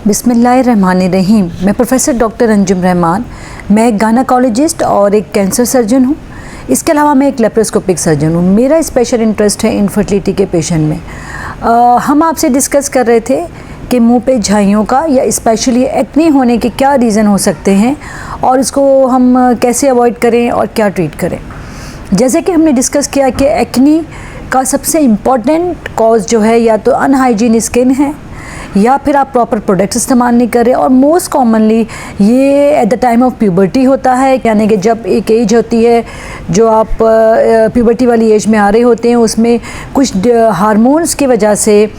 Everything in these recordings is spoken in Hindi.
बिस्मिल्लाहिर्रहमानिर्रहीम। मैं प्रोफेसर डॉक्टर अंजुम रहमान। मैं एक गायनेकोलॉजिस्ट और एक कैंसर सर्जन हूँ। इसके अलावा मैं एक लेप्रोस्कोपिक सर्जन हूँ। मेरा स्पेशल इंटरेस्ट है इनफर्टिलिटी के पेशेंट में। हम आपसे डिस्कस कर रहे थे कि मुंह पे झाइयों का या स्पेशली एक्ने होने के क्या रीज़न हो सकते हैं और इसको हम कैसे अवॉइड करें और क्या ट्रीट करें। जैसे कि हमने डिस्कस किया कि एक्ने का सबसे इम्पॉर्टेंट कॉज जो है या तो अनहाइजीन स्किन है या फिर आप प्रॉपर प्रोडक्ट्स इस्तेमाल नहीं कर रहे, और मोस्ट कॉमनली ये at the time of puberty होता है, यानी कि जब एक एज होती है जो आप प्यूबर्टी वाली एज में आ रहे होते हैं, उसमें कुछ हार्मोन्स की वजह से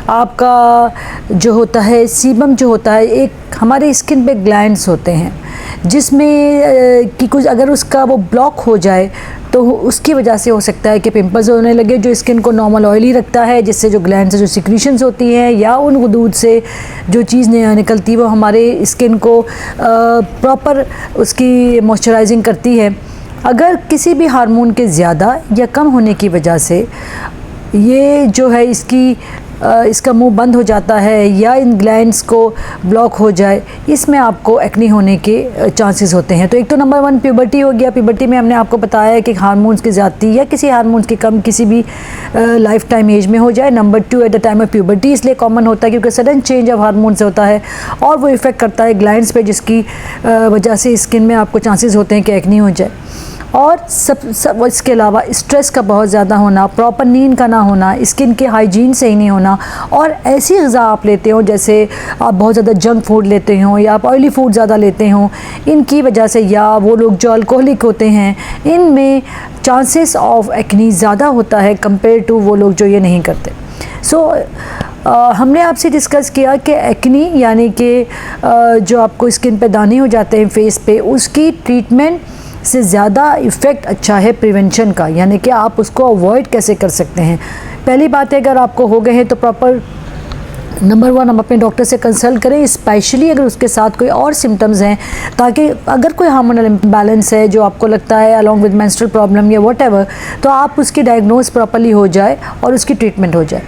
आपका जो होता है सीबम जो होता है, एक हमारे स्किन पे ग्लैंड्स होते हैं जिसमें कि कुछ अगर उसका वो ब्लॉक हो जाए तो उसकी वजह से हो सकता है कि पिंपल्स होने लगे, जो स्किन को नॉर्मल ऑयली रखता है, जिससे जो ग्लैंड से जो सिक्रीशंस होती हैं या उन गुदूद से जो चीज़ निकलती है वो हमारे स्किन को प्रॉपर उसकी मॉइस्चराइजिंग करती है। अगर किसी भी हार्मोन के ज़्यादा या कम होने की वजह से ये जो है इसका मुंह बंद हो जाता है या इन ग्लैंड्स को ब्लॉक हो जाए, इसमें आपको एक्ने होने के चांसेस होते हैं। तो एक तो नंबर 1 प्यूबर्टी हो गया। प्यूबर्टी में हमने आपको बताया है कि हार्मोन्स की ज़्यादती या किसी हार्मोन्स की कम किसी भी लाइफ टाइम एज में हो जाए। Number 2 at the time of puberty इसलिए कॉमन होता है क्योंकि सडन चेंज ऑफ हार्मोन्स होता है और वो इफ़ेक्ट करता है ग्लैंड्स पे, जिसकी वजह से स्किन में आपको चांसेस होते हैं कि एक्ने हो जाए। और सब इसके अलावा स्ट्रेस का बहुत ज़्यादा होना, प्रॉपर नींद का ना होना, स्किन के हाइजीन सही नहीं होना, और ऐसी ग़िज़ा आप लेते हो जैसे आप बहुत ज़्यादा जंक फूड लेते हो या आप ऑयली फूड ज़्यादा लेते हो, इनकी वजह से, या वो लोग जो अल्कोहलिक होते हैं, इनमें चांसेस ऑफ एक्ने ज़्यादा होता है कंपेयर टू वो लोग जो ये नहीं करते। हमने आपसे डिस्कस किया कि एक्ने यानी कि जो आपको स्किन पे दाने हो जाते हैं फेस पे, उसकी ट्रीटमेंट से ज़्यादा इफ़ेक्ट अच्छा है प्रिवेंशन का, यानी कि आप उसको अवॉइड कैसे कर सकते हैं। पहली बात है, अगर आपको हो गए हैं तो प्रॉपर नंबर 1 हम अपने डॉक्टर से कंसल्ट करें, स्पेशली अगर उसके साथ कोई और सिम्टम्स हैं, ताकि अगर कोई हार्मोनल इम्बैलेंस है जो आपको लगता है अलॉन्ग विद मेंस्ट्रुअल प्रॉब्लम या व्हाटएवर, तो आप उसकी डायग्नोज प्रॉपर्ली हो जाए और उसकी ट्रीटमेंट हो जाए।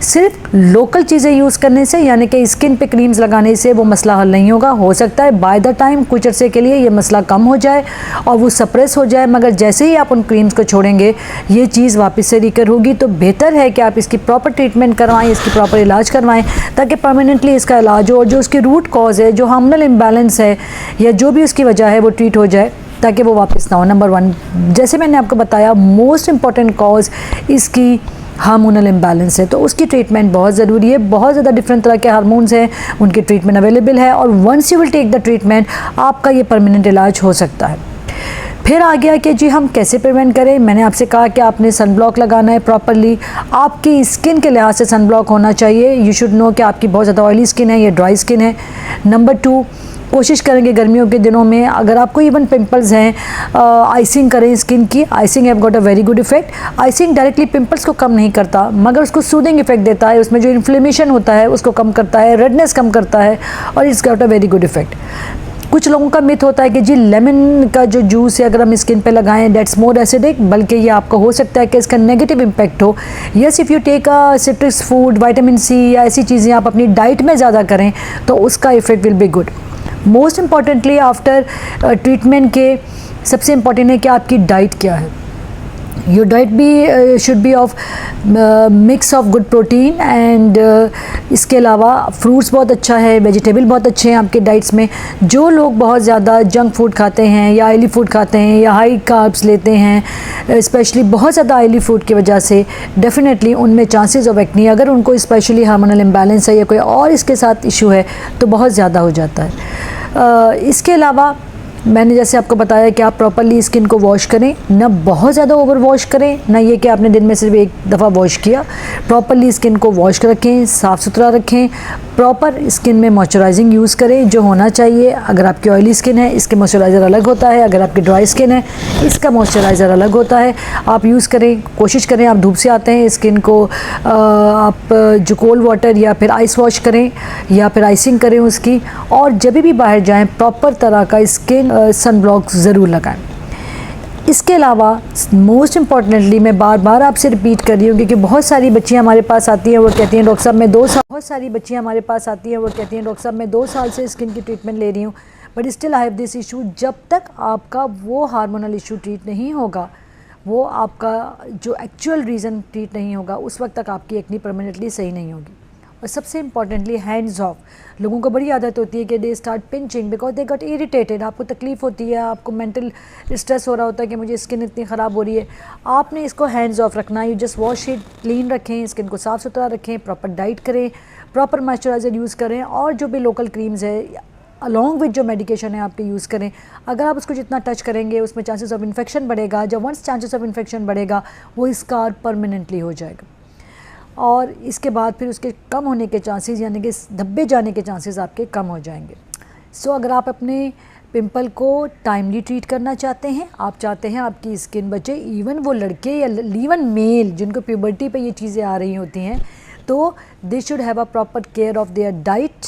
सिर्फ लोकल चीज़ें यूज़ करने से, यानी कि स्किन पे क्रीम्स लगाने से वो मसला हल नहीं होगा। हो सकता है बाय द टाइम कुछ अर्से के लिए ये मसला कम हो जाए और वो सप्रेस हो जाए, मगर जैसे ही आप उन क्रीम्स को छोड़ेंगे ये चीज़ वापस से रिकर होगी। तो बेहतर है कि आप इसकी प्रॉपर ट्रीटमेंट करवाएं, इसकी प्रॉपर इलाज करवाएं, ताकि परमानेंटली इसका इलाज हो और जो उसकी रूट कॉज है, जो हार्मोनल इम्बैलेंस है या जो भी उसकी वजह है, वो ट्रीट हो जाए ताकि वो वापस ना हो। नंबर 1, जैसे मैंने आपको बताया, मोस्ट इम्पॉर्टेंट कॉज इसकी हार्मोनल इम्बैलेंस है, तो उसकी ट्रीटमेंट बहुत ज़रूरी है। बहुत ज़्यादा डिफरेंट तरह के हार्मोन्स हैं, उनकी ट्रीटमेंट अवेलेबल है, और once you will take the treatment आपका ये परमानेंट इलाज हो सकता है। फिर आ गया कि जी हम कैसे प्रिवेंट करें। मैंने आपसे कहा कि आपने सन ब्लॉक लगाना है प्रॉपरली, आपकी स्किन के लिहाज से सन ब्लॉक होना चाहिए। यू शुड नो कि आपकी बहुत ज़्यादा ऑयली स्किन है या ड्राई स्किन है। नंबर 2, कोशिश करेंगे गर्मियों के दिनों में अगर आपको इवन पिंपल्स हैं, आइसिंग करें स्किन की। Icing have got a very good effect. Icing directly pimples को कम नहीं करता, मगर उसको सूदिंग इफेक्ट देता है, उसमें जो इन्फ्लेमेशन होता है उसको कम करता है, रेडनेस कम करता है, और it's got a very good effect. कुछ लोगों का मिथ होता है कि जी लेमन का जो जूस है अगर हम स्किन पे लगाएं दैट्स मोर एसिडिक, बल्कि ये आपको हो सकता है कि इसका नेगेटिव इम्पैक्ट हो। Yes, if you take a citrus food, vitamin C या ऐसी चीज़ें आप अपनी डाइट में ज़्यादा करें तो उसका effect will be good. Most importantly after treatment के सबसे इम्पॉर्टेंट है कि आपकी डाइट क्या है। योर डाइट भी should be of mix of good protein and इसके अलावा फ्रूट्स बहुत अच्छा है, वेजिटेबल बहुत अच्छे हैं आपके डाइट्स में। जो लोग बहुत ज़्यादा जंक फूड खाते हैं या ऑयली फूड खाते हैं या हाई कार्ब्स लेते हैं, स्पेशली बहुत ज़्यादा ऑयली फूड की वजह से डेफिनेटली उनमें चांसेस ऑफ एक्ने, अगर उनको स्पेशली हार्मोनल इम्बैलेंस है या कोई और इसके साथ इशू है, तो बहुत ज़्यादा हो जाता है। इसके अलावा मैंने जैसे आपको बताया कि आप प्रॉपरली स्किन को वॉश करें, ना बहुत ज़्यादा ओवर वॉश करें, ना ये कि आपने दिन में सिर्फ एक दफ़ा वॉश किया। प्रॉपरली स्किन को वॉश रखें, साफ़ सुथरा रखें, प्रॉपर स्किन में मॉइस्चराइजिंग यूज़ करें जो होना चाहिए। अगर आपकी ऑयली स्किन है इसके मॉइस्चराइज़र अलग होता है, अगर आपकी ड्राई स्किन है इसका मॉइस्चराइज़र अलग होता है। आप यूज़ करें, कोशिश करें, आप धूप से आते हैं स्किन को आप जो कोल्ड वाटर या फिर आइस वॉश करें या फिर आइसिंग करें उसकी, और जब भी बाहर जाएँ प्रॉपर तरह का स्किन सन ब्लॉक ज़रूर लगाएं। इसके अलावा मोस्ट इम्पॉर्टेंटली मैं बार बार आपसे रिपीट कर रही हूँ, क्योंकि बहुत सारी बच्चियाँ हमारे पास आती हैं, वो कहती हैं डॉक्टर साहब मैं 2 साल बहुत सारी बच्चियाँ हमारे पास आती हैं, वो कहती हैं डॉक्टर साहब मैं 2 साल से स्किन की ट्रीटमेंट ले रही हूँ, but still I have this issue. जब तक आपका वो हार्मोनल इशू ट्रीट नहीं होगा, वो आपका जो एक्चुअल रीज़न ट्रीट नहीं होगा, उस वक्त तक आपकी एक्नी परमानेंटली सही नहीं होगी। और सबसे इम्पॉर्टेंटली हैंड्स ऑफ। लोगों को बड़ी आदत होती है कि they start pinching because they got irritated. आपको तकलीफ़ होती है, आपको मेंटल स्ट्रेस हो रहा होता है कि मुझे स्किन इतनी ख़राब हो रही है। आपने इसको हैंड्स ऑफ रखना, you just wash it, clean रखें, स्किन को साफ़ सुथरा रखें, प्रॉपर डाइट करें, प्रॉपर मॉइस्चराइज़र यूज़ करें, और जो भी लोकल क्रीम्स है अलॉन्ग विद जो मेडिकेशन है आपके यूज़ करें। अगर आप उसको जितना टच करेंगे उसमें चांसेस ऑफ इन्फेक्शन बढ़ेगा। जब वंस चांसेस ऑफ इन्फेक्शन बढ़ेगा, वो स्कार परमानेंटली हो जाएगा, और इसके बाद फिर उसके कम होने के चांसेस, यानी कि धब्बे जाने के चांसेस आपके कम हो जाएंगे। सो अगर आप अपने पिंपल को टाइमली ट्रीट करना चाहते हैं, आप चाहते हैं आपकी स्किन बचे, इवन वो लड़के या इवन मेल जिनको प्यूबर्टी पे ये चीज़ें आ रही होती हैं, तो they should have a proper care of their diet,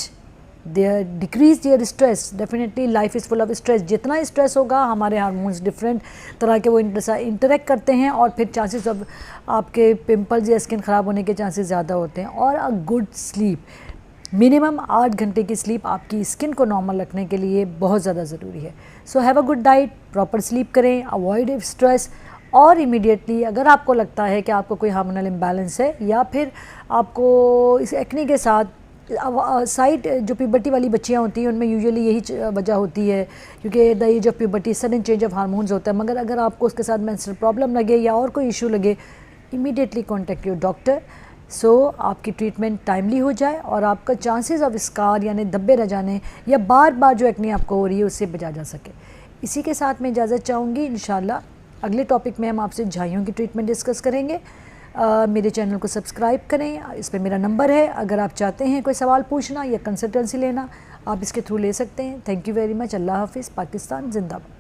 their decrease their stress. Definitely life is full of stress. जितना स्ट्रेस होगा, हमारे हार्मोन्स डिफरेंट तरह के वो इंटरेक्ट करते हैं, और फिर चांसेस ऑफ आपके पिंपल्स या स्किन ख़राब होने के चांसेस ज़्यादा होते हैं। और अ गुड स्लीप, मिनिमम 8 घंटे की स्लीप आपकी स्किन को नॉर्मल रखने के लिए बहुत ज़्यादा ज़रूरी है। So have a good diet, proper sleep करें, अवॉइड स्ट्रेस, और इमीडिएटली अगर आपको लगता है कि आपको कोई हार्मोनल इम्बैलेंस है, या फिर आपको इस एक्ने के साथ साइड जो प्यूबर्टी वाली बच्चियां होती हैं, उनमें यूजुअली यही वजह होती है, क्योंकि the age of puberty sudden change of hormones होता है। मगर अगर आपको उसके साथ मेंस्ट्रुअल प्रॉब्लम लगे या और कोई इशू लगे, इमीडिएटली कॉन्टेक्ट योर डॉक्टर, सो आपकी ट्रीटमेंट टाइमली हो जाए और आपका चांसेस ऑफ स्कार यानी धब्बे रह जाने या बार बार जो एक्ने आपको हो रही है उससे बचा जा सके। इसी के साथ मैं इजाज़त चाहूँगी। इंशाल्लाह अगले टॉपिक में हम आपसे झाइयों की ट्रीटमेंट डिस्कस करेंगे। मेरे चैनल को सब्सक्राइब करें, इस पर मेरा नंबर है। अगर आप चाहते हैं कोई सवाल पूछना या कंसल्टेंसी लेना, आप इसके थ्रू ले सकते हैं। Thank you very much. अल्लाह हाफिज़। पाकिस्तान जिंदाबाद।